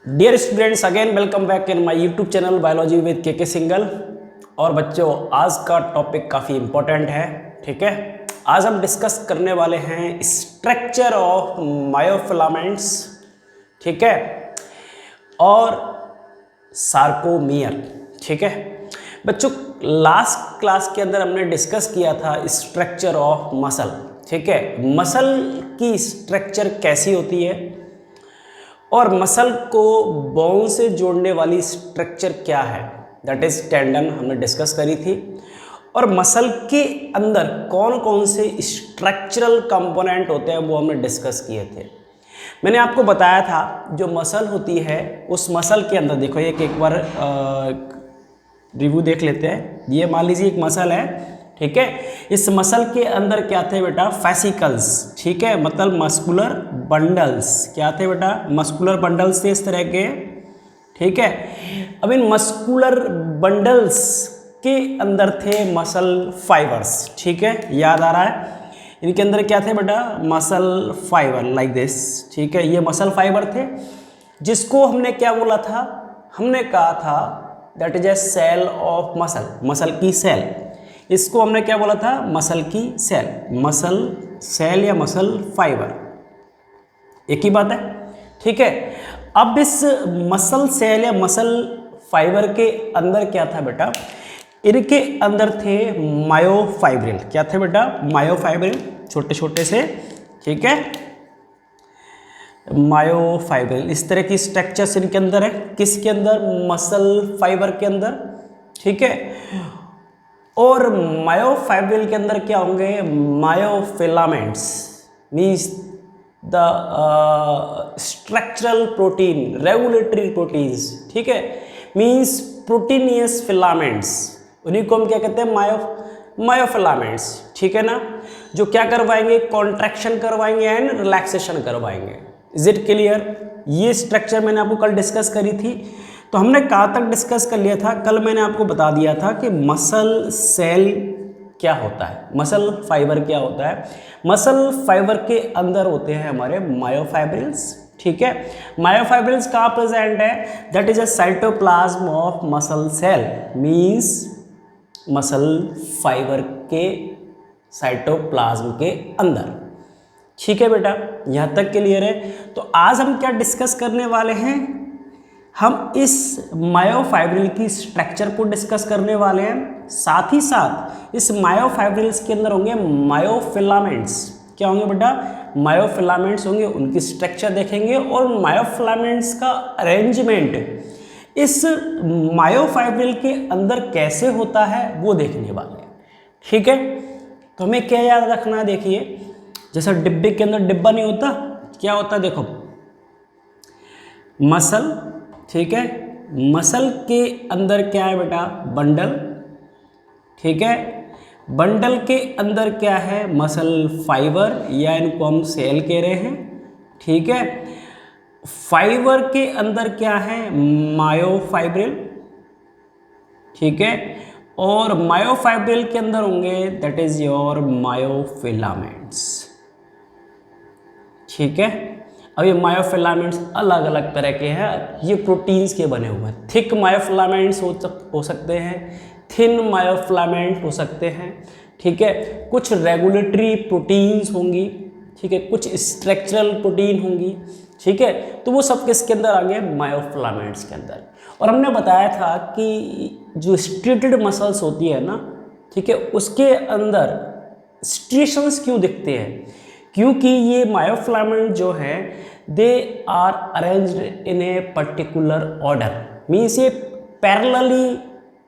Dear students, again welcome back in my YouTube channel biology with K Singhal. और बच्चों, आज का टॉपिक काफ़ी इम्पोर्टेंट है। ठीक है, आज हम डिस्कस करने वाले हैं स्ट्रक्चर ऑफ मायोफिलामेंट्स, ठीक है, और सार्कोमियर। ठीक है बच्चों, लास्ट क्लास के अंदर हमने डिस्कस किया था स्ट्रक्चर ऑफ मसल। ठीक है, मसल की स्ट्रक्चर कैसी होती है और मसल को बोन से जोड़ने वाली स्ट्रक्चर क्या है, दैट इज टेंडन, हमने डिस्कस करी थी। और मसल के अंदर कौन कौन से स्ट्रक्चरल कंपोनेंट होते हैं वो हमने डिस्कस किए थे। मैंने आपको बताया था जो मसल होती है उस मसल के अंदर, देखो एक बार रिव्यू देख लेते हैं। ये मान लीजिए एक मसल है, ठीक है, इस मसल के अंदर क्या थे बेटा, फैसिकल्स। ठीक है, मतलब मस्कुलर बंडल्स। क्या थे बेटा, मस्कुलर बंडल्स थे इस तरह के। ठीक है, अब इन मस्कुलर बंडल्स के अंदर थे मसल फाइबर्स। ठीक है, याद आ रहा है, इनके अंदर क्या थे बेटा, मसल फाइबर लाइक दिस। ठीक है, ये मसल फाइबर थे जिसको हमने क्या बोला था, हमने कहा था that is a cell of muscle, muscle की सेल। इसको हमने क्या बोला था, मसल की सेल, मसल सेल या मसल फाइबर, एक ही बात है। ठीक है, अब इस मसल सेल या मसल फाइबर के अंदर क्या था बेटा, इनके अंदर थे मायोफाइब्रिल। क्या थे बेटा, मायोफाइब्रिल, छोटे छोटे से। ठीक है, मायोफाइब्रिल, इस तरह की स्ट्रक्चर्स इनके अंदर है। किसके अंदर, मसल फाइबर के अंदर। ठीक है, और मायोफाइब्रिल के अंदर क्या होंगे, myofilaments, means the structural protein, regulatory proteins. ठीक है, मीन्स प्रोटीनियस फिलामेंट्स, उन्हीं को हम क्या कहते हैं, मायोफिलामेंट्स। ठीक है ना, जो क्या करवाएंगे, कॉन्ट्रैक्शन करवाएंगे एंड रिलैक्सेशन करवाएंगे। Is it clear? ये स्ट्रक्चर मैंने आपको कल डिस्कस करी थी। तो हमने कहाँ तक डिस्कस कर लिया था, कल मैंने आपको बता दिया था कि मसल सेल क्या होता है, मसल फाइबर क्या होता है। मसल फाइबर के अंदर होते हैं हमारे मायोफाइब्रिल्स। ठीक है, मायोफाइब्रिल्स कहाँ प्रेजेंट है, that is a cytoplasm of muscle cell, means muscle fibre के साइटोप्लाज्म के अंदर। ठीक है बेटा, यहाँ तक क्लियर है। तो आज हम क्या डिस्कस करने वाले हैं, हम इस मायोफाइब्रिल की स्ट्रक्चर को डिस्कस करने वाले हैं। साथ ही साथ इस मायोफाइब्रिल्स के अंदर होंगे मायोफिलामेंट्स। क्या होंगे बेटा, मायोफिलामेंट्स होंगे, उनकी स्ट्रक्चर देखेंगे और मायोफिलामेंट्स का अरेंजमेंट इस मायोफाइब्रिल के अंदर कैसे होता है वो देखने वाले हैं। ठीक है, तो हमें क्या याद रखना है, देखिए जैसा डिब्बे के अंदर डिब्बा नहीं होता, क्या होता है, देखो मसल। ठीक है, मसल के अंदर क्या है बेटा, बंडल। ठीक है, बंडल के अंदर क्या है, मसल फाइबर, या इनको हम सेल कह रहे हैं। ठीक है, फाइबर के अंदर क्या है, मायोफाइब्रिल। ठीक है, और मायोफाइब्रिल के अंदर होंगे दैट इज योर मायोफिलामेंट्स। ठीक है, अब ये मायोफिलामेंट्स अलग अलग तरह के हैं, ये प्रोटीन्स के बने हुए हैं। थिक मायोफिलामेंट्स हो सकते हैं, थिन मायोफिलामेंट हो सकते हैं। ठीक है, कुछ रेगुलेटरी प्रोटीन्स होंगी। ठीक है, कुछ स्ट्रक्चरल प्रोटीन होंगी। ठीक है, तो वो सब किसके अंदर आ गए, मायोफिलामेंट्स के अंदर। और हमने बताया था कि जो स्ट्रेटेड मसल्स होती है ना, ठीक है, उसके अंदर स्ट्रिएशंस क्यों दिखते हैं, क्योंकि ये मायोफिलामेंट जो है they are arranged in a particular order, means ये पैरेलली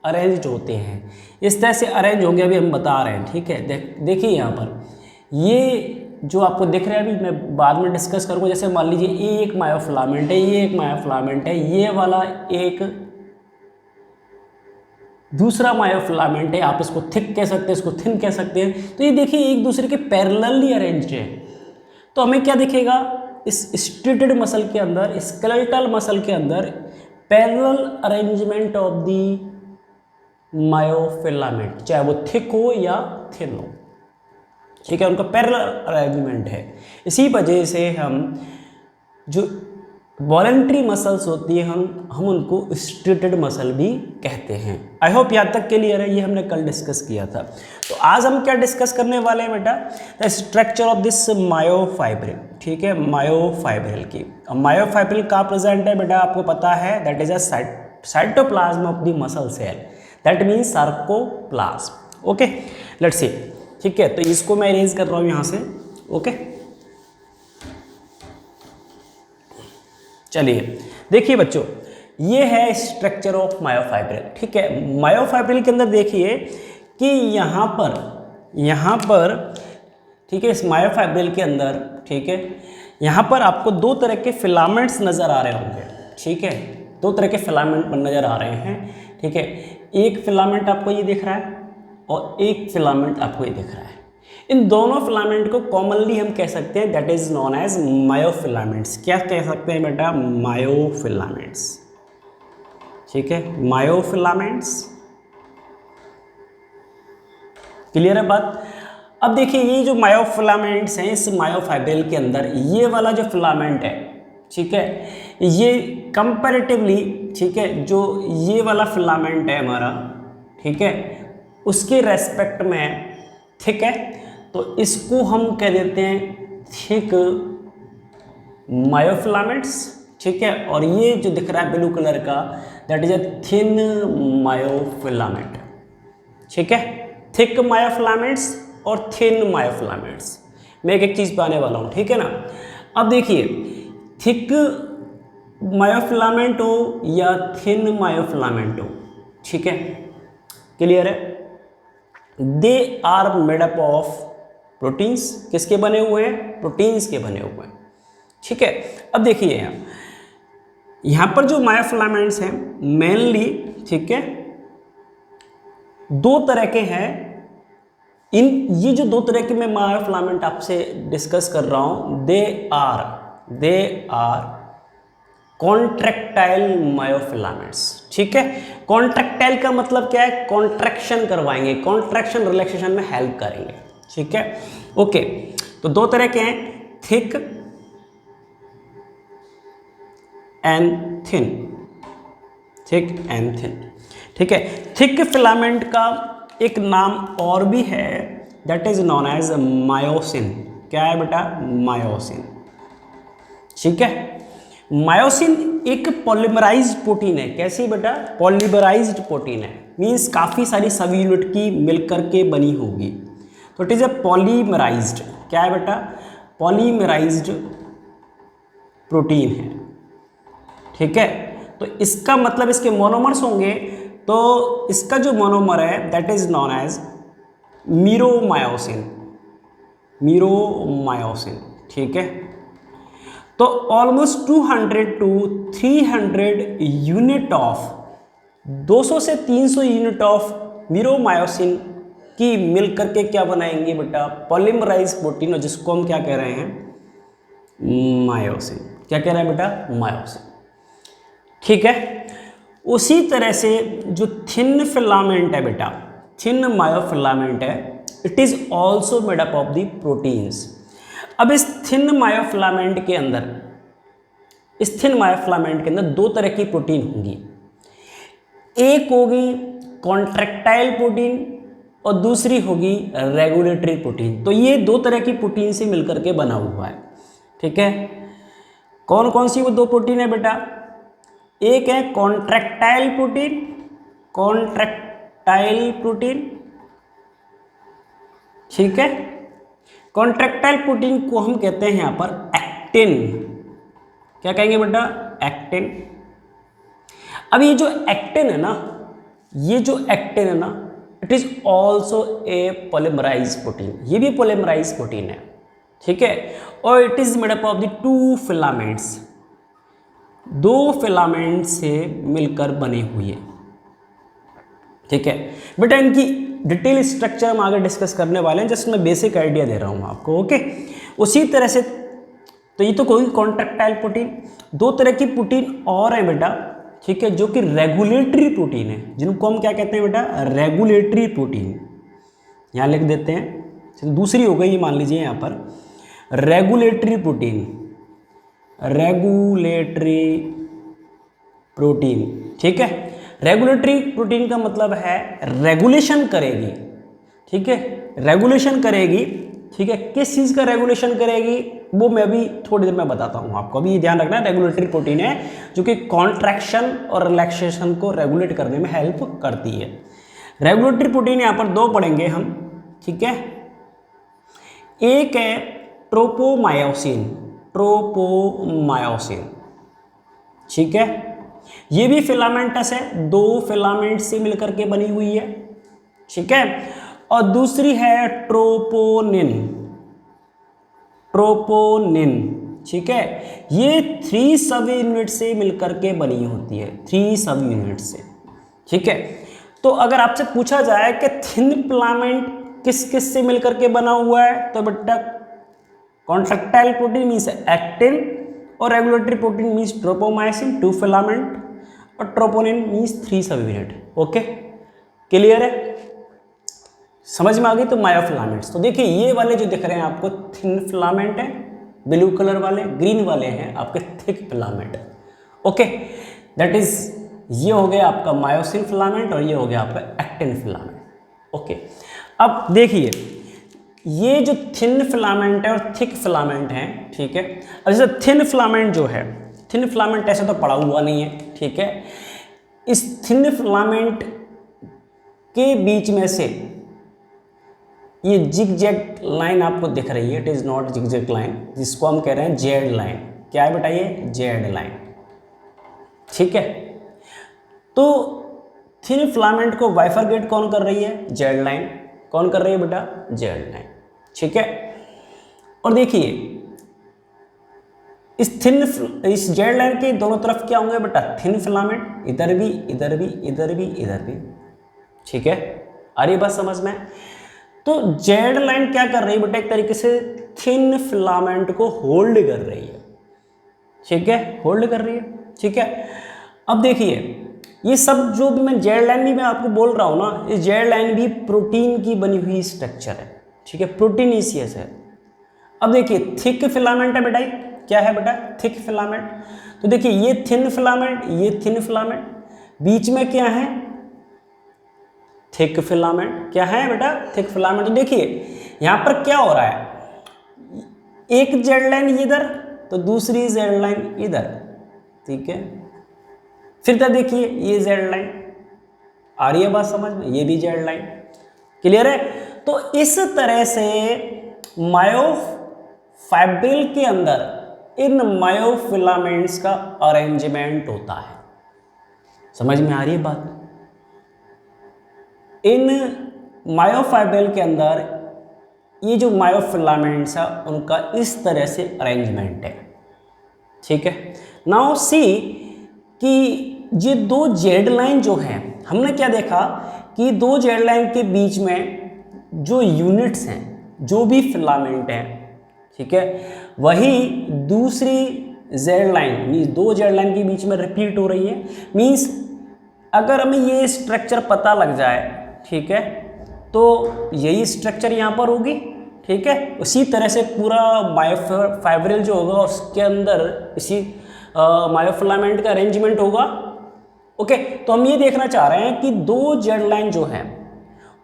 अरेंज्ड होते हैं। इस तरह से अरेंज होंगे, अभी हम बता रहे हैं। ठीक है, देखिए यहाँ पर ये जो आपको दिख रहा है, अभी मैं बाद में डिस्कस करूँगा। जैसे मान लीजिए ये एक मायोफिलामेंट है, ये एक मायोफिलामेंट है, ये वाला एक दूसरा मायोफिलामेंट है, आप इसको थिक कह सकते हैं, इसको थिन कह सकते हैं। तो ये देखिए एक दूसरे के पैरेलली अरेंज्ड है। तो हमें क्या दिखेगा, इस स्ट्रेटेड मसल के अंदर, स्केलेटल मसल के अंदर parallel arrangement of the myofilament, चाहे वो थिक हो या थिन हो। ठीक है, उनका पैरेलल अरेंजमेंट है। इसी वजह से हम जो वॉलेंट्री मसल्स होती है, हम उनको स्ट्रेटेड मसल भी कहते हैं। आई होप यहाँ तक क्लियर है, ये हमने कल डिस्कस किया था। तो आज हम क्या डिस्कस करने वाले हैं बेटा, the structure of this myofibril. ठीक है, मायोफाइब्रिल की। मायोफाइब्रिल कहाँ प्रेजेंट है बेटा, आपको पता है, that is a cytoplasm of the muscle cell, that means sarcoplasm. Okay, let's see. ठीक है, तो इसको मैं इरेज कर रहा हूँ यहाँ से। ओके, चलिए देखिए बच्चों, ये है स्ट्रक्चर ऑफ मायोफाइब्रिल। ठीक है, मायोफाइब्रिल के अंदर देखिए कि यहाँ पर ठीक है, इस मायोफाइब्रिल के अंदर, ठीक है, यहाँ पर आपको दो तरह के फिलामेंट्स नज़र आ रहे होंगे। ठीक है, दो तरह के फिलामेंट नज़र आ रहे हैं। ठीक है, एक फिलामेंट आपको ये दिख रहा है और एक फिलामेंट आपको ये दिख रहा है। इन दोनों फिलामेंट को कॉमनली हम कह सकते हैं that is known as myofilaments. क्या कह सकते हैं बेटा, मायोफिलामेंट्स। ठीक है, मायोफिलामेंट्स। क्लियर है बात। अब देखिए, ये जो मायोफिलामेंट्स हैं, इस मायोफाइब्रिल के अंदर ये वाला जो फिलामेंट है, ठीक है, ये कंपैरेटिवली, ठीक है, जो ये वाला फिलामेंट है हमारा, ठीक है, उसके रेस्पेक्ट में, ठीक है, तो इसको हम कह देते हैं थिक मायोफिलामेंट्स। ठीक है, और ये जो दिख रहा है ब्लू कलर का, that is a thin myofilament. ठीक है, थिक मायोफिलामेंट्स और थिन मायोफिलामेंट्स। मैं एक एक चीज़ पे आने वाला हूँ, ठीक है ना। अब देखिए, थिक मायोफिलामेंट हो या थिन मायोफिलामेंट हो, ठीक है, क्लियर है, they are made up of proteins. किसके बने हुए हैं, प्रोटीन्स के बने हुए हैं। ठीक है, अब देखिए यहाँ पर जो मायोफिलामेंट्स हैं मेनली, ठीक है, दो तरह के हैं। ये जो दो तरह के मैं मायोफिलामेंट आपसे डिस्कस कर रहा हूँ, दे आर कॉन्ट्रैक्टाइल मायोफिलामेंट्स। ठीक है, कॉन्ट्रैक्टाइल का मतलब क्या है, कॉन्ट्रैक्शन करवाएंगे, कॉन्ट्रैक्शन रिलैक्सेशन में हेल्प करेंगे। ठीक है, ओके, तो दो तरह के हैं, thick and thin. Thick and thin. ठीक है, थिक फिलामेंट का एक नाम और भी है, that is known as myosin. क्या है बेटा, मायोसिन। ठीक है, मायोसिन एक पॉलीमराइज्ड प्रोटीन है। कैसी बेटा, पॉलीमराइज्ड प्रोटीन है, मीन्स काफ़ी सारी सब यूनिट की मिलकर के बनी होगी, तो इट इज ए पॉलीमराइज्ड। क्या है बेटा, पॉलीमराइज्ड प्रोटीन है। ठीक है, तो इसका मतलब इसके मोनोमर्स होंगे, तो इसका जो मोनोमर है that is known as meromyosin. Meromyosin. ठीक है, तो ऑलमोस्ट 200 to 300 यूनिट ऑफ, 200 से 300 यूनिट ऑफ मीरोमायोसिन की मिलकर के क्या बनाएंगे बेटा, पॉलीमराइज प्रोटीन, और जिसको हम क्या कह रहे हैं, मायोसिन। क्या कह रहे हैं बेटा, मायोसिन। ठीक है, उसी तरह से जो थिन फिलामेंट है बेटा, थिन मायोफिलामेंट है, it is also made up of the proteins. अब इस थिन मायोफिलामेंट के अंदर दो तरह की प्रोटीन होंगी। एक होगी कॉन्ट्रैक्टाइल प्रोटीन और दूसरी होगी रेगुलेटरी प्रोटीन। तो ये दो तरह की प्रोटीन से मिलकर के बना हुआ है। ठीक है, कौन कौन सी वो दो प्रोटीन है बेटा, एक है कॉन्ट्रैक्टाइल प्रोटीन, कॉन्ट्रैक्टाइल प्रोटीन। ठीक है, कॉन्ट्रैक्टाइल प्रोटीन को हम कहते हैं यहां पर एक्टिन। क्या कहेंगे बेटा, एक्टिन। अब ये जो एक्टिन है ना, it is also a polymerise protein. ये भी पॉलीमराइज प्रोटीन है। ठीक है, और it is made up of the two filaments, दो फिलामेंट से मिलकर बने हुए। ठीक है बेटा, इनकी डिटेल स्ट्रक्चर हम आगे डिस्कस करने वाले हैं, जस्ट मैं बेसिक आइडिया दे रहा हूं आपको। ओके, उसी तरह से, तो ये तो कोई कॉन्ट्रैक्टाइल प्रोटीन। दो तरह की प्रोटीन और है बेटा, ठीक है, जो कि रेगुलेटरी प्रोटीन है, जिनको हम क्या कहते हैं बेटा, रेगुलेटरी प्रोटीन। यहां लिख देते हैं, दूसरी हो गई मान लीजिए यहां पर रेगुलेटरी प्रोटीन। Regulatory protein. ठीक है, रेगुलेटरी प्रोटीन का मतलब है रेगुलेशन करेगी। ठीक है, रेगुलेशन करेगी। ठीक है, किस चीज़ का रेगुलेशन करेगी वो मैं अभी थोड़ी देर में बताता हूँ आपको। अभी ये ध्यान रखना, रेगुलेटरी प्रोटीन है जो कि कॉन्ट्रैक्शन और रिलैक्सेशन को रेगुलेट करने में हेल्प करती है। रेगुलेटरी प्रोटीन यहाँ पर दो पढ़ेंगे हम। ठीक है, एक है ट्रोपोमायोसिन। ट्रोपोमायोसिन, ठीक है, ये भी फिलामेंटस है, दो फिलामेंट से मिलकर के बनी हुई है। ठीक है, और दूसरी है ट्रोपोनिन। ट्रोपोनिन, ठीक है, ये 3 सब यूनिट से मिलकर के बनी होती है, 3 सब यूनिट से। ठीक है, तो अगर आपसे पूछा जाए कि थिन फिलामेंट किस किस से मिलकर के बना हुआ है, तो बेटा कॉन्ट्रैक्टाइल प्रोटीन मीन्स एक्टिन, और regulatory protein means tropomyosin 2 filament, और ट्रोपोनिन मीन्स 3 सब यूनिट। ओके, क्लियर है, समझ में आ गई। तो मायोफिलामेंट्स, तो देखिए ये वाले जो दिख रहे हैं आपको थिन फिलामेंट है, ब्लू कलर वाले, ग्रीन वाले हैं आपके thick filament. Okay, that is, ये हो गया आपका मायोसिन फिलामेंट और ये हो गया आपका एक्टिन फिलामेंट। ओके, अब देखिए ये जो थिन फिलामेंट है और थिक फिलामेंट है। ठीक है, अब जैसे थिन फिलामेंट जो है, थिन फिलामेंट ऐसे तो पड़ा हुआ नहीं है। ठीक है, इस थिन फिलामेंट के बीच में से ये जिगजैग लाइन आपको दिख रही है, it is not zigzag line, जिसको हम कह रहे हैं जेड लाइन। क्या है बेटा ये? Z line. ठीक है, तो थिन फिलामेंट को बाइफरकेट कौन कर रही है? Z line. कौन कर रही है बेटा? Z line. ठीक है, और देखिए इस जेड लाइन के दोनों तरफ क्या होंगे बेटा? थिन फिलामेंट, इधर भी, इधर भी, इधर भी, इधर भी। ठीक है, आ रही बात समझ में? तो जेड लाइन क्या कर रही है बेटा? एक तरीके से थिन फिलामेंट को होल्ड कर रही है। ठीक है, होल्ड कर रही है। ठीक है, अब देखिए ये सब जो भी मैं जेड लाइन भी मैं आपको बोल रहा हूं ना, ये जेड लाइन भी प्रोटीन की बनी हुई स्ट्रक्चर है। ठीक है, प्रोटीनिशियस है। अब देखिए थिक फिलामेंट है बेटा, क्या है बेटा? Thick filament. तो देखिए ये थिन फिलामेंट, ये थिन फिलामेंट, बीच में क्या है? Thick filament. क्या है बेटा? Thick filament. तो देखिए यहां पर क्या हो रहा है, एक जेड लाइन इधर तो दूसरी जेड लाइन इधर। ठीक है, फिर तो देखिए ये जेड लाइन, आ रही है बात समझ में? ये भी जेड लाइन। क्लियर है? तो इस तरह से मायोफाइब्रिल के अंदर इन मायोफिलामेंट्स का अरेंजमेंट होता है। समझ में आ रही है बात? इन मायोफाइब्रिल के अंदर ये जो मायोफिलामेंट्स है उनका इस तरह से अरेंजमेंट है। ठीक है, नाउ सी कि ये दो जेड लाइन जो है, हमने क्या देखा कि दो जेड लाइन के बीच में जो यूनिट्स हैं, जो भी फिलामेंट हैं, ठीक है, वही दूसरी जेड लाइन मीन्स दो जेड लाइन के बीच में रिपीट हो रही है। मीन्स अगर हमें ये स्ट्रक्चर पता लग जाए, ठीक है, तो यही स्ट्रक्चर यहाँ पर होगी। ठीक है, उसी तरह से पूरा मायोफाइब्रिल जो होगा उसके अंदर इसी मायोफिलामेंट का अरेंजमेंट होगा। ओके, तो हम ये देखना चाह रहे हैं कि दो जेड लाइन जो है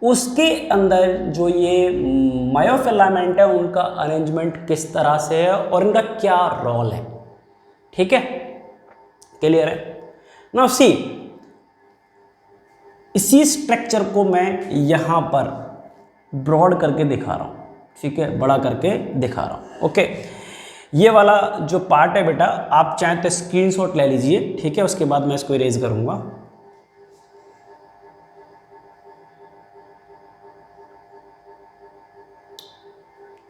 उसके अंदर जो ये मायोफिलामेंट है उनका अरेंजमेंट किस तरह से है और इनका क्या रोल है। ठीक है, क्लियर है? नाउ सी, इसी स्ट्रक्चर को मैं यहां पर ब्रॉड करके दिखा रहा हूं। ठीक है, बड़ा करके दिखा रहा हूं। ओके, ये वाला जो पार्ट है बेटा, आप चाहें तो स्क्रीनशॉट ले लीजिए। ठीक है, उसके बाद मैं इसको इरेज करूंगा।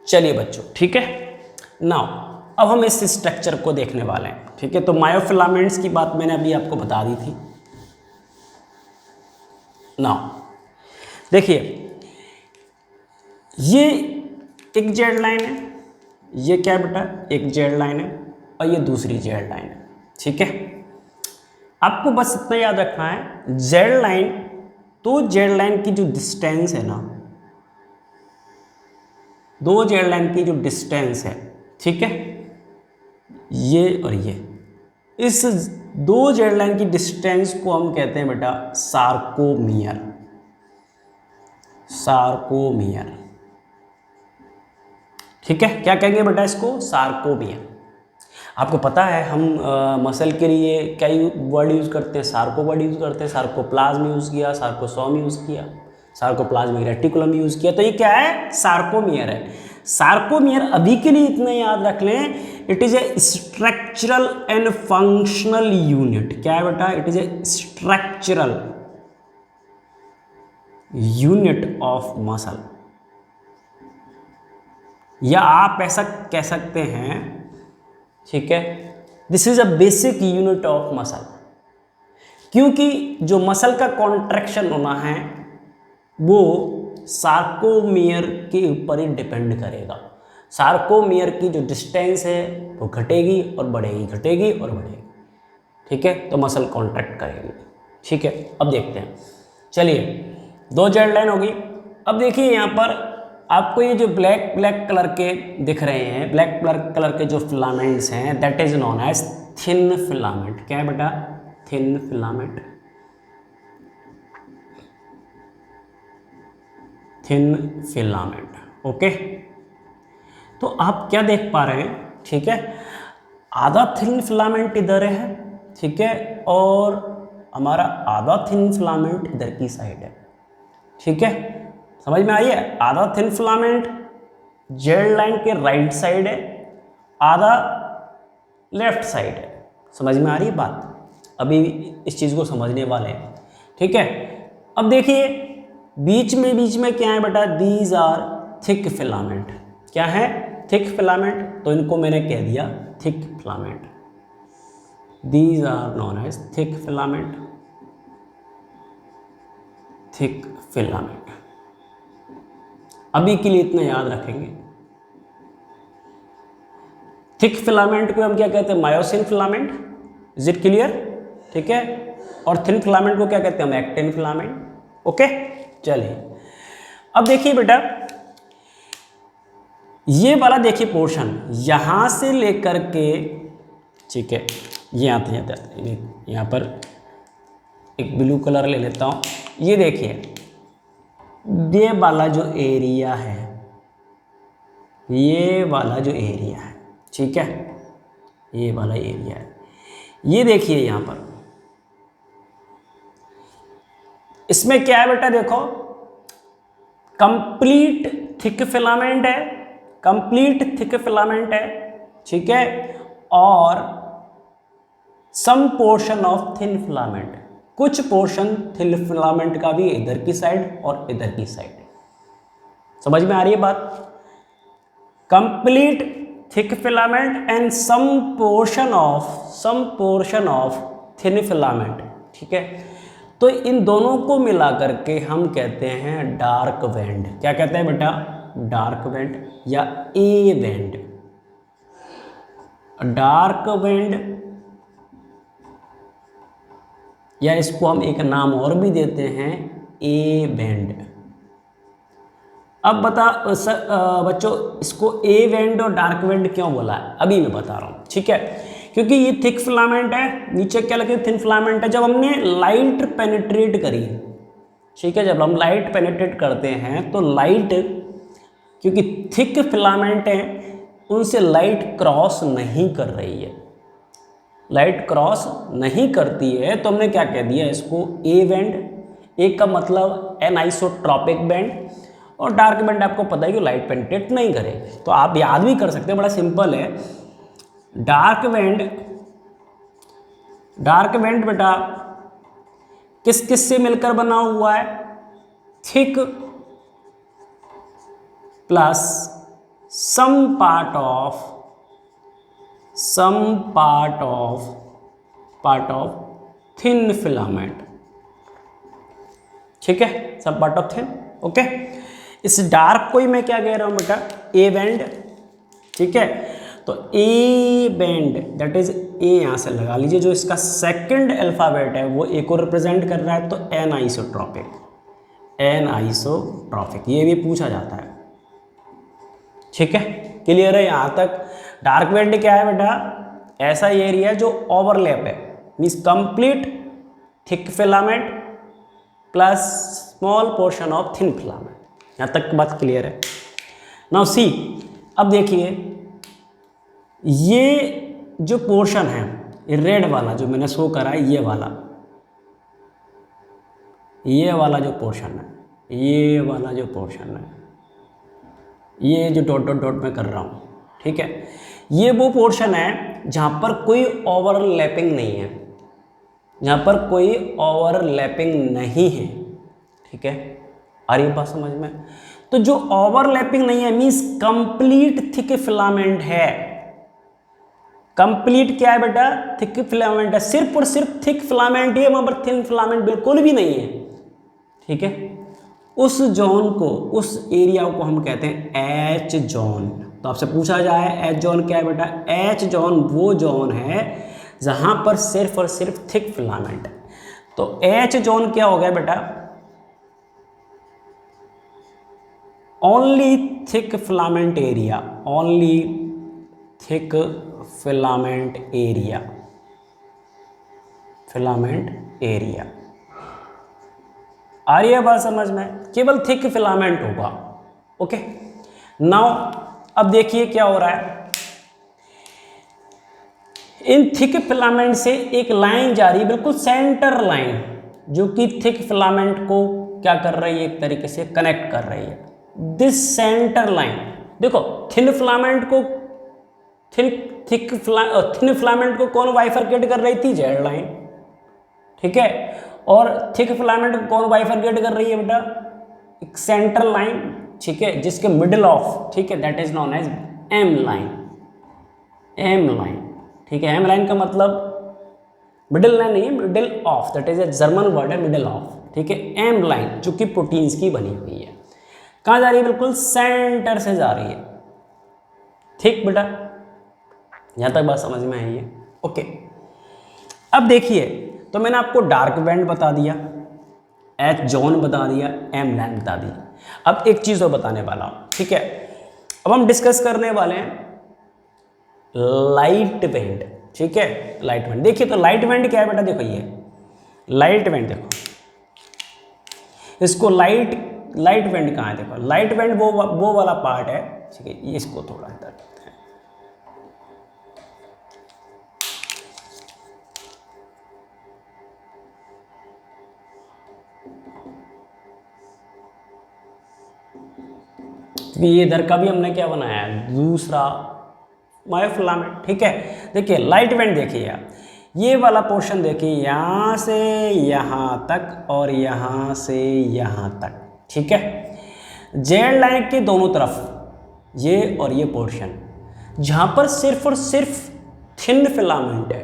चलिए बच्चों, ठीक है, नाउ अब हम इस स्ट्रक्चर को देखने वाले हैं। ठीक है, तो मायोफिलामेंट्स की बात मैंने अभी आपको बता दी थी। नाउ देखिए, ये एक जेड लाइन है, ये क्या बेटा? एक जेड लाइन है, और ये दूसरी जेड लाइन है। ठीक है, आपको बस इतना याद रखना है, जेड लाइन तो जेड लाइन की जो डिस्टेंस है ना, दो जेड लाइन की जो डिस्टेंस है, ठीक है, ये और ये, इस दो जेड लाइन की डिस्टेंस को हम कहते हैं बेटा सार्कोमियर। सार्कोमियर, ठीक है, क्या कहेंगे बेटा इसको? सार्कोमियर। आपको पता है हम मसल के लिए क्या वर्ड यूज़ करते हैं? सार्को वर्ड यूज़ करते हैं। सार्कोप्लाज्म यूज़ किया, सार्कोसोम यूज़ किया, सार्कोप्लाज्मिक रेटिकुलम यूज़ किया। तो ये क्या है? सार्कोमियर है। सार्कोमियर अभी के लिए इतना याद रख लें, it is a structural and functional unit. क्या है बेटा? It is a structural unit of muscle, या आप ऐसा कह सकते हैं, ठीक है, this is a basic unit of muscle. क्योंकि जो मसल का कॉन्ट्रैक्शन होना है वो सार्कोमियर के ऊपर ही डिपेंड करेगा। सार्कोमियर की जो डिस्टेंस है वो घटेगी और बढ़ेगी, घटेगी और बढ़ेगी, ठीक है, तो मसल कॉन्ट्रैक्ट करेगी, ठीक है। अब देखते हैं, चलिए, दो जेड लाइन होगी। अब देखिए यहाँ पर आपको ये जो ब्लैक कलर के दिख रहे हैं, ब्लैक कलर के जो फिलामेंट्स हैं, that is known as thin filament. क्या है बेटा? Thin filament, thin filament, okay. तो आप क्या देख पा रहे हैं, ठीक है, आधा थिन फिलामेंट इधर है, ठीक है, और हमारा आधा थिन फिलामेंट इधर की साइड है, ठीक है, समझ में आई है? आधा थिन फिलामेंट जेड लाइन के राइट साइड है, आधा लेफ्ट साइड है। समझ में आ रही है बात? अभी इस चीज़ को समझने वाले हैं, ठीक है। अब देखिए बीच में क्या है बेटा? These are thick filament. क्या है? Thick filament. तो इनको मैंने कह दिया thick filament. These are known as thick filament, thick filament. अभी के लिए इतना याद रखेंगे। थिक फिलामेंट को हम क्या कहते हैं? Myosin filament. Is it clear? ठीक है। और थिन फिलामेंट को क्या कहते हैं? हम एक्टिन फिलामेंट। ओके, चलिए अब देखिए बेटा, ये वाला देखिए पोर्शन यहां से लेकर के, ठीक है, ये आते यहाँ पर एक ब्लू कलर ले लेता हूं। ये देखिए ये वाला जो एरिया है, ये वाला जो एरिया है, ठीक है, ये वाला एरिया है, ये देखिए यहां पर इसमें क्या है बेटा? देखो कंप्लीट थिक फिलामेंट है, कंप्लीट थिक फिलामेंट है, ठीक है, और some portion of thin filament, कुछ पोर्शन थिन फिलामेंट का भी इधर की साइड और इधर की साइड। समझ में आ रही है बात? Complete thick filament and some portion of thin filament, ठीक है। तो इन दोनों को मिला करके हम कहते हैं डार्क बैंड। क्या कहते हैं बेटा? डार्क बैंड या ए बैंड। डार्क बैंड, या इसको हम एक नाम और भी देते हैं ए बैंड। अब बच्चों इसको ए बैंड और डार्क बैंड क्यों बोला है अभी मैं बता रहा हूँ, ठीक है। क्योंकि ये थिक फिलामेंट है, नीचे क्या लगे? थिन फिलामेंट है। जब हमने लाइट पेनिट्रेट करी, ठीक है, जब हम लाइट पेनिट्रेट करते हैं तो लाइट, क्योंकि थिक फिलामेंट है, उनसे लाइट क्रॉस नहीं कर रही है, लाइट क्रॉस नहीं करती है, तो हमने क्या कह दिया इसको? A band. ए का मतलब एनाइसोट्रॉपिक बैंड, और डार्क बैंड आपको पता है कि लाइट पेनिट्रेट नहीं करेगी। तो आप याद भी कर सकते हैं, बड़ा सिंपल है। डार्क बैंड बेटा किस किस से मिलकर बना हुआ है? Thick plus some part of thin filament, ठीक है, some part of thin. Okay, इस डार्क को ही मैं क्या कह रहा हूं बेटा? ए बैंड, ठीक है। तो ए बैंड दैट इज ए, यहां से लगा लीजिए, जो इसका सेकंड अल्फाबेट है वो ए को रिप्रेजेंट कर रहा है, तो एनाइसोट्रॉपिक, ये भी पूछा जाता है, ठीक है। क्लियर है यहां तक? डार्क बैंड क्या है बेटा? ऐसा एरिया जो ओवरलैप है, means complete thick filament plus small portion of thin filament. यहाँ तक बात क्लियर है? नाउ सी, अब देखिए ये जो पोर्शन है, ये रेड वाला जो मैंने शो करा है, ये वाला जो पोर्शन है, ये वाला जो पोर्शन है, ये जो डॉट डॉट डॉट मैं कर रहा हूँ, ठीक है, ये वो पोर्शन है जहाँ पर कोई ओवरलैपिंग नहीं है, जहाँ पर कोई ओवरलैपिंग नहीं है, ठीक है। आ रही बात समझ में? तो जो ओवरलैपिंग नहीं है मीन्स कंप्लीट थिक फिलामेंट है। कंप्लीट क्या है बेटा? थिक फिलामेंट है, सिर्फ और सिर्फ थिक फिलामेंट ही है, वहाँ पर थिन फिलामेंट बिल्कुल भी नहीं है, ठीक है। उस जोन को, उस एरिया को हम कहते हैं एच जोन। तो आपसे पूछा जाए एच जोन क्या है बेटा? एच जोन वो जोन है जहाँ पर सिर्फ और सिर्फ थिक फिलामेंट है। तो एच जोन क्या हो गया बेटा? Only thick filament area, only thick filament area, filament area. आ रही है बात समझ में? केवल थिक फिलामेंट होगा, ओके। नाउ अब देखिए क्या हो रहा है, इन थिक फिलामेंट से एक लाइन जा रही है, बिल्कुल सेंटर लाइन, जो कि थिक फिलामेंट को क्या कर रही है? एक तरीके से कनेक्ट कर रही है। दिस सेंटर लाइन, देखो थिन फिलामेंट को थिन फिलामेंट को कौन बाइफरकेट कर रही थी? जेड लाइन, ठीक है। और थिक फिलामेंट को कौन बाइफरकेट कर रही है बेटा? एक सेंटर लाइन, ठीक है, जिसके मिडिल ऑफ, ठीक है, that is known as M line, M line, ठीक है। एम लाइन का मतलब मिडिल लाइन नहीं है, middle of, that is a German word है, मिडिल ऑफ, ठीक है। एम लाइन जो कि प्रोटीन्स की बनी हुई है, कहाँ जा रही है? बिल्कुल सेंटर से जा रही है, ठीक बेटा। यहाँ तक बात समझ में आई है? ओके। अब देखिए, तो मैंने आपको डार्क बैंड बता दिया, एच जोन बता दिया, एम लाइन बता दी। अब एक चीज़ और बताने वाला हूँ, ठीक है। अब हम डिस्कस करने वाले हैं लाइट बैंड, ठीक है। लाइट बैंड देखिए, तो लाइट बैंड क्या है बेटा? देखो ये लाइट बैंड, देखो इसको लाइट बैंड कहाँ है? देखो लाइट बैंड वो वाला पार्ट है, ठीक है। इसको थोड़ा इधर करते हैं, ये इधर का भी हमने क्या बनाया है? दूसरा मायोफिलामेंट, ठीक है। देखिए लाइट बैंड देखिए आप, ये वाला पोर्शन देखिए, यहाँ से यहाँ तक और यहाँ से यहाँ तक, ठीक है। जेड लाइन के दोनों तरफ ये और ये पोर्शन, जहाँ पर सिर्फ और सिर्फ थिन फिलामेंट है,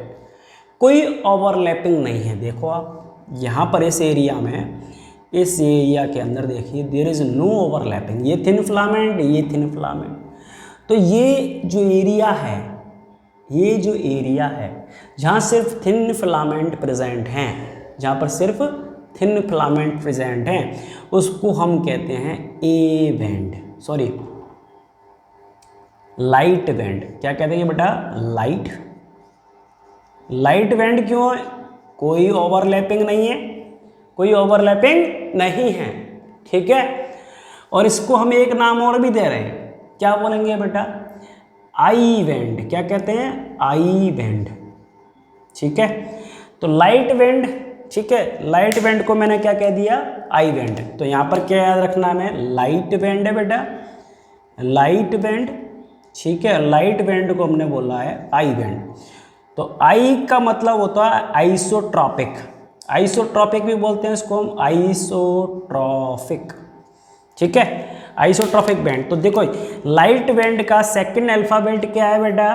कोई ओवरलैपिंग नहीं है। देखो आप यहाँ पर इस एरिया में, इस एरिया के अंदर देखिए, देयर इज नो ओवरलैपिंग, ये थिन फिलामेंट, ये थिन फिलामेंट। तो ये जो एरिया है, ये जो एरिया है जहाँ सिर्फ थिन फिलामेंट प्रेजेंट हैं, जहाँ पर सिर्फ थिन फिलामेंट प्रेजेंट हैं, उसको हम कहते हैं A band, sorry light band. क्या कहते हैं बेटा? Light band. क्यों है? कोई ओवरलैपिंग नहीं है, कोई ओवरलैपिंग नहीं है, ठीक है। और इसको हम एक नाम और भी दे रहे हैं, क्या बोलेंगे बेटा? I band. क्या कहते हैं? आई बैंड, ठीक है। तो लाइट बैंड, ठीक है, लाइट बैंड को मैंने क्या कह दिया? I band. तो यहाँ पर क्या याद रखना है? लाइट बैंड है बेटा, लाइट बैंड, ठीक है। लाइट बैंड को हमने बोला है आई बैंड। तो आई का मतलब होता है आइसोट्रॉपिक, आइसोट्रॉपिक भी बोलते हैं इसको हम, आइसोट्रॉपिक, ठीक है, आइसोट्रॉपिक बैंड। तो देखो लाइट बैंड का सेकंड अल्फाबेट क्या है बेटा?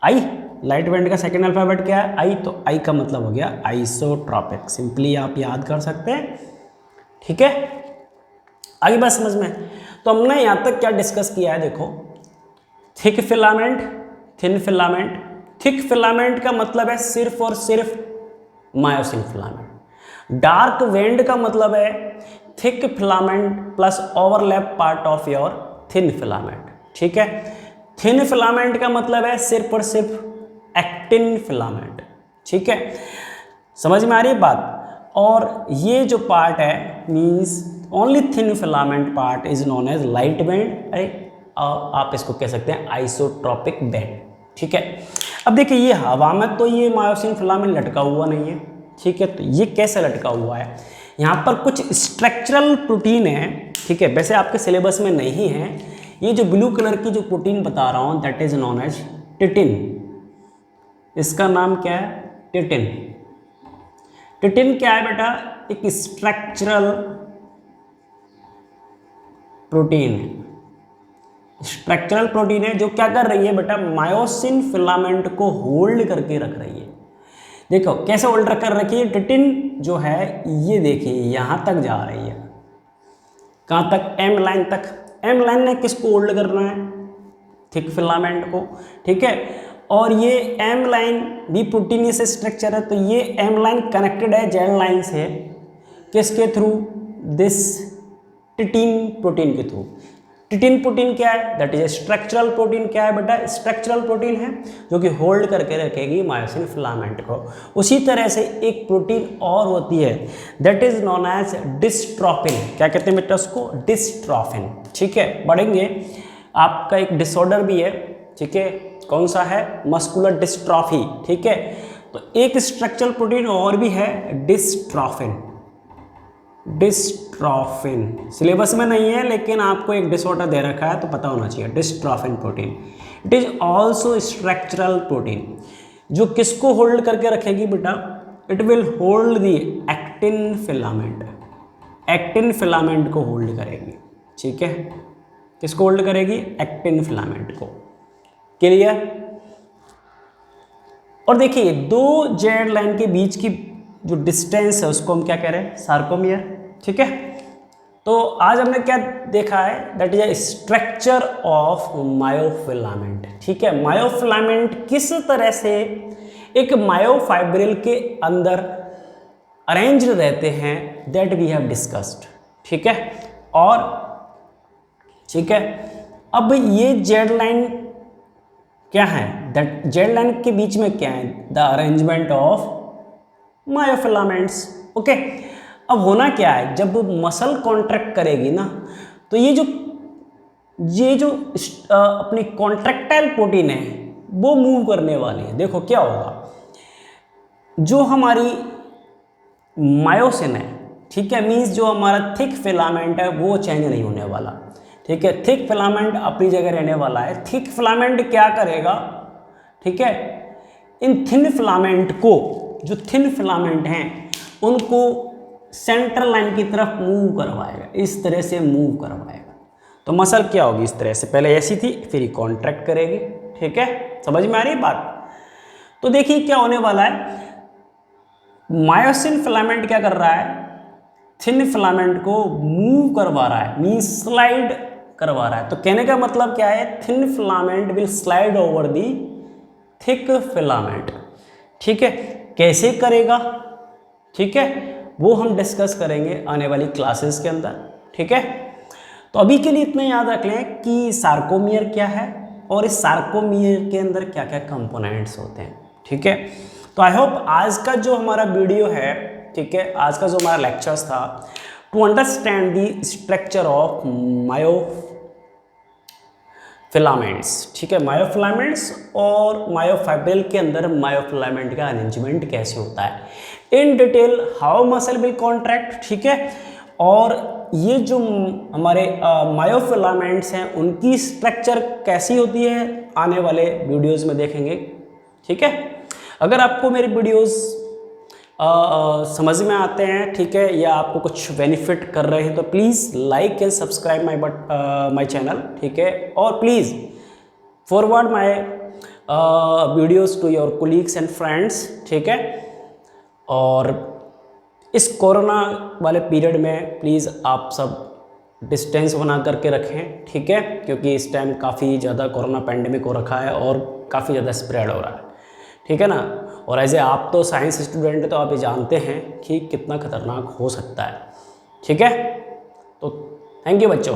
आई। लाइट बैंड का सेकंड अल्फाबेट क्या है? आई। तो आई का मतलब हो गया आइसोट्रॉपिक, सिंपली आप याद कर सकते हैं, ठीक है। आगे बात समझ में? तो हमने यहाँ तक क्या डिस्कस किया है? देखो thick filament, thin filament. Thick filament का मतलब है सिर्फ और सिर्फ मायोसिन फिलामेंट। डार्क बैंड का मतलब है thick filament plus overlap part of your thin filament, ठीक है। थिन फिलामेंट का मतलब है सिर्फ और सिर्फ एक्टिन फिलामेंट, ठीक है, समझ में आ रही है बात। और ये जो पार्ट है means only thin filament part is known as light band, आप इसको कह सकते हैं आइसोट्रोपिक बैंड, ठीक है। अब देखिए ये हवा में तो ये मायोसिन फिलामेंट लटका हुआ नहीं है, ठीक है, तो ये कैसे लटका हुआ है, यहाँ पर कुछ स्ट्रक्चरल प्रोटीन है, ठीक है, वैसे आपके सिलेबस में नहीं है। ये जो ब्लू कलर की जो प्रोटीन बता रहा हूँ दैट इज नोन एज टिटिन, इसका नाम क्या है, टिटिन। टिटिन क्या है बेटा, एक स्ट्रक्चरल प्रोटीन है, स्ट्रक्चरल प्रोटीन है जो क्या कर रही है बेटा, मायोसिन फिलामेंट को होल्ड करके रख रही है। देखो कैसे होल्ड कर रखी है, टिटिन जो है ये देखिए यहाँ तक जा रही है, कहाँ तक, एम लाइन तक। एम लाइन ने किसको होल्ड करना है, थिक फिलामेंट को, ठीक है, और ये एम लाइन भी प्रोटीन से स्ट्रक्चर है, तो ये एम लाइन कनेक्टेड है जेड लाइन से, किसके थ्रू, दिस टिटिन प्रोटीन के थ्रू। टिटिन प्रोटीन क्या है, that is A structural protein. क्या है बेटा, स्ट्रक्चरल प्रोटीन है जो कि होल्ड करके रखेगी मायोसिन फिलामेंट को। उसी तरह से एक प्रोटीन और होती है that is known as dystrophin. क्या कहते हैं बेटा उसको, डिस्ट्रोफिन, ठीक है। पढ़ेंगे, आपका एक डिसऑर्डर भी है, ठीक है, कौन सा है, मस्कुलर डिस्ट्रॉफी, ठीक है। तो एक स्ट्रक्चरल प्रोटीन और भी है डिस्ट्रोफिन, डिस्ट्रोफिन सिलेबस में नहीं है लेकिन आपको एक डिसऑर्डर दे रखा है तो पता होना चाहिए, dystrophin protein. It is also structural protein जो किसको होल्ड करके रखेगी बेटा, it will hold the actin filament, actin filament को होल्ड करेगी, ठीक है, किसको होल्ड करेगी, एक्टिन फिलामेंट को। क्लियर। और देखिए दो जेड लाइन के बीच की जो डिस्टेंस है उसको हम क्या कह रहे हैं, सार्कोमियर, ठीक है। तो आज हमने क्या देखा है, that is A structure of myofilament, ठीक है। मायोफिलामेंट किस तरह से एक मायोफाइब्रिल के अंदर अरेंज रहते हैं, दैट वी हैव डिस्कस्ड, ठीक है। और ठीक है, अब ये जेड लाइन क्या है, दैट जेड लाइन के बीच में क्या है, the arrangement of myofilaments, okay. अब होना क्या है, जब मसल कॉन्ट्रैक्ट करेगी ना, तो ये जो अपनी कॉन्ट्रैक्टाइल प्रोटीन है वो मूव करने वाली है। देखो क्या होगा, जो हमारी मायोसिन है, ठीक है, मीन्स जो हमारा थिक फिलामेंट है वो चेंज नहीं होने वाला, ठीक है, थिक फिलामेंट अपनी जगह रहने वाला है। थिक फिलामेंट क्या करेगा, ठीक है, इन थिन फिलामेंट को, जो थिन फिलामेंट हैं उनको सेंट्रल लाइन की तरफ मूव करवाएगा, इस तरह से मूव करवाएगा। तो मसल क्या होगी, इस तरह से, पहले ऐसी थी फिर कॉन्ट्रैक्ट करेगी, ठीक है, समझ में आ रही है बात। तो देखिए क्या होने वाला है, मायोसिन फिलामेंट क्या कर रहा है, थिन फिलामेंट को मूव करवा रहा है, मींस स्लाइड करवा रहा है। तो कहने का मतलब क्या है, thin filament will slide over the thick filament, ठीक है। कैसे करेगा, ठीक है, वो हम डिस्कस करेंगे आने वाली क्लासेस के अंदर, ठीक है। तो अभी के लिए इतना याद रख लें कि सार्कोमियर क्या है और इस सार्कोमियर के अंदर क्या क्या कंपोनेंट्स होते हैं, ठीक है। तो आई होप आज का जो हमारा वीडियो है, ठीक है, आज का जो हमारा लेक्चर्स था, to understand the structure of myofilaments, ठीक है, मायोफिलामेंट्स और मायोफाइब्रिल के अंदर मायोफिलामेंट का अरेंजमेंट कैसे होता है, in detail how muscle will contract, ठीक है। और ये जो हमारे मायोफिलामेंट्स हैं उनकी स्ट्रक्चर कैसी होती है आने वाले वीडियोस में देखेंगे, ठीक है। अगर आपको मेरे वीडियोस समझ में आते हैं, ठीक है, या आपको कुछ बेनिफिट कर रहे हैं तो please like and subscribe my channel, ठीक है, और please forward my videos to your colleagues and friends, ठीक है। और इस कोरोना वाले पीरियड में प्लीज़ आप सब डिस्टेंस बना करके रखें, ठीक है, क्योंकि इस टाइम काफ़ी ज़्यादा कोरोना पैंडेमिक हो रखा है और काफ़ी ज़्यादा स्प्रेड हो रहा है, ठीक है ना। और ऐसे आप तो साइंस स्टूडेंट हैं तो आप ये जानते हैं कि कितना खतरनाक हो सकता है, ठीक है। तो थैंक यू बच्चों।